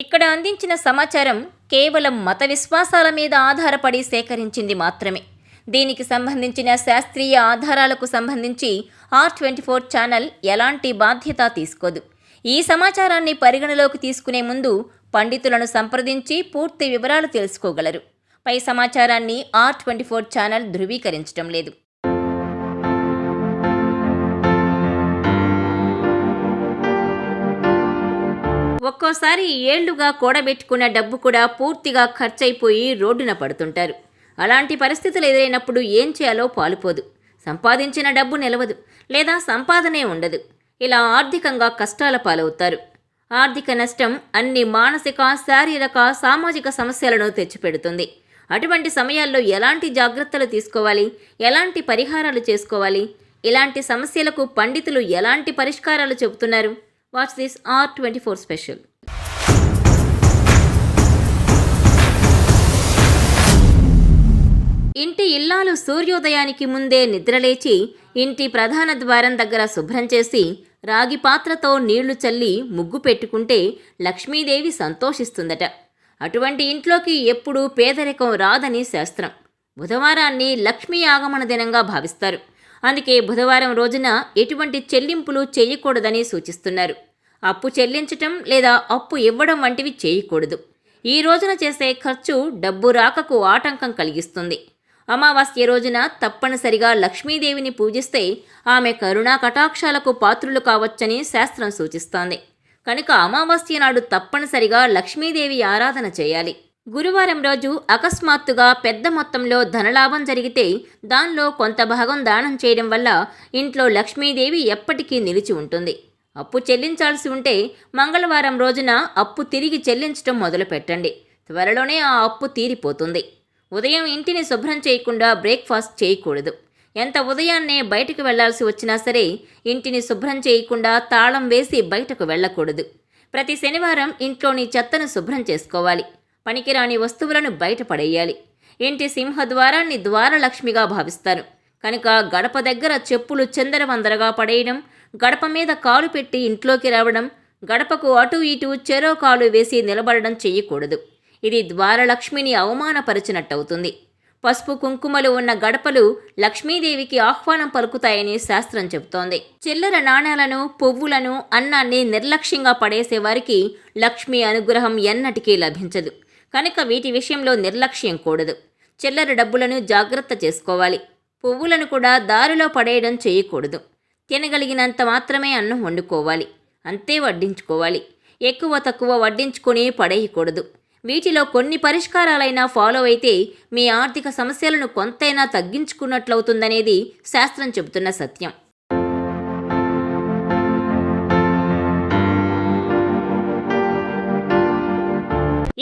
ఇక్కడ అందించిన సమాచారం కేవలం మత విశ్వాసాల మీద ఆధారపడి సేకరించింది మాత్రమే. దీనికి సంబంధించిన శాస్త్రీయ ఆధారాలకు సంబంధించి R24 ఛానల్ ఎలాంటి బాధ్యత తీసుకోదు. ఈ సమాచారాన్ని పరిగణలోకి తీసుకునే ముందు పండితులను సంప్రదించి పూర్తి వివరాలు తెలుసుకోగలరు. పై సమాచారాన్ని R24 ఛానల్ ధృవీకరించడం లేదు. ఒక్కోసారి ఏళ్లుగా కూడబెట్టుకున్న డబ్బు కూడా పూర్తిగా ఖర్చయిపోయి రోడ్డున పడుతుంటారు. అలాంటి పరిస్థితులు ఎదురైనప్పుడు ఏం చేయాలో పాలుపోదు. సంపాదించిన డబ్బు నిలవదు, లేదా సంపాదనే ఉండదు. ఇలా ఆర్థికంగా కష్టాల పాలవుతారు. ఆర్థిక నష్టం అన్ని మానసిక, శారీరక, సామాజిక సమస్యలను తెచ్చిపెడుతుంది. అటువంటి సమయాల్లో ఎలాంటి జాగ్రత్తలు తీసుకోవాలి, ఎలాంటి పరిహారాలు చేసుకోవాలి, ఇలాంటి సమస్యలకు పండితులు ఎలాంటి పరిష్కారాలు చెబుతున్నారు? Watch this R24 special. ఇంటి ఇల్లాలు సూర్యోదయానికి ముందే నిద్రలేచి ఇంటి ప్రధాన ద్వారం దగ్గర శుభ్రం చేసి రాగి పాత్రతో నీళ్లు చల్లి ముగ్గు పెట్టుకుంటే లక్ష్మీదేవి సంతోషిస్తుందట. అటువంటి ఇంట్లోకి ఎప్పుడూ పేదరికం రాదని శాస్త్రం. బుధవారాన్ని లక్ష్మీ ఆగమన దినంగా భావిస్తారు. అందుకే బుధవారం రోజున ఎటువంటి చెల్లింపులు చేయకూడదని సూచిస్తున్నారు. అప్పు చెల్లించటం లేదా అప్పు ఇవ్వడం వంటివి చేయకూడదు. ఈ రోజున చేసే ఖర్చు డబ్బు రాకకు ఆటంకం కలిగిస్తుంది. అమావాస్య రోజున తప్పనిసరిగా లక్ష్మీదేవిని పూజిస్తే ఆమె కరుణా కటాక్షాలకు పాత్రులు కావచ్చని శాస్త్రం సూచిస్తోంది. కనుక అమావాస్య నాడు తప్పనిసరిగా లక్ష్మీదేవి ఆరాధన చేయాలి. గురువారం రోజు అకస్మాత్తుగా పెద్ద మొత్తంలో ధనలాభం జరిగితే దానిలో కొంత భాగం దానం చేయడం వల్ల ఇంట్లో లక్ష్మీదేవి ఎప్పటికీ నిలిచి ఉంటుంది. అప్పు చెల్లించాల్సి ఉంటే మంగళవారం రోజున అప్పు తిరిగి చెల్లించడం మొదలుపెట్టండి. త్వరలోనే ఆ అప్పు తీరిపోతుంది. ఉదయం ఇంటిని శుభ్రం చేయకుండా బ్రేక్ఫాస్ట్ చేయకూడదు. ఎంత ఉదయాన్నే బయటకు వెళ్లాల్సి వచ్చినా సరే ఇంటిని శుభ్రం చేయకుండా తాళం వేసి బయటకు వెళ్ళకూడదు. ప్రతి శనివారం ఇంట్లోని చెత్తను శుభ్రం చేసుకోవాలి. పనికిరాని వస్తువులను బయటపడేయాలి. ఇంటి సింహద్వారాన్ని ద్వారలక్ష్మిగా భావిస్తారు. కనుక గడప దగ్గర చెప్పులు చిందరవందరగా పడేయడం, గడప మీద కాలు పెట్టి ఇంట్లోకి రావడం, గడపకు అటు ఇటు చెరో కాలు వేసి నిలబడడం చేయకూడదు. ఇది ద్వారలక్ష్మిని అవమానపరిచినట్టవుతుంది. పసుపు కుంకుమలు ఉన్న గడపలు లక్ష్మీదేవికి ఆహ్వానం పలుకుతాయని శాస్త్రం చెబుతోంది. చిల్లర నాణేలను, పువ్వులను, అన్నాన్ని నిర్లక్ష్యంగా పడేసేవారికి లక్ష్మీ అనుగ్రహం ఎన్నటికీ లభించదు. కనుక వీటి విషయంలో నిర్లక్ష్యం కూడదు. చిల్లర డబ్బులను జాగ్రత్త చేసుకోవాలి. పువ్వులను కూడా దారిలో పడేయడం చేయకూడదు. తినగలిగినంత మాత్రమే అన్నం వండుకోవాలి. అంతే వడ్డించుకోవాలి. ఎక్కువ తక్కువ వడ్డించుకొని పడేయకూడదు. వీటిలో కొన్ని పరిష్కారాలైనా ఫాలో అయితే మీ ఆర్థిక సమస్యలను కొంతైనా తగ్గించుకున్నట్లవుతుందనేది శాస్త్రం చెబుతున్న సత్యం.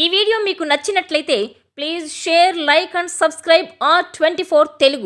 ఈ వీడియో మీకు నచ్చినట్లయితే please share, like and subscribe R24 Telugu.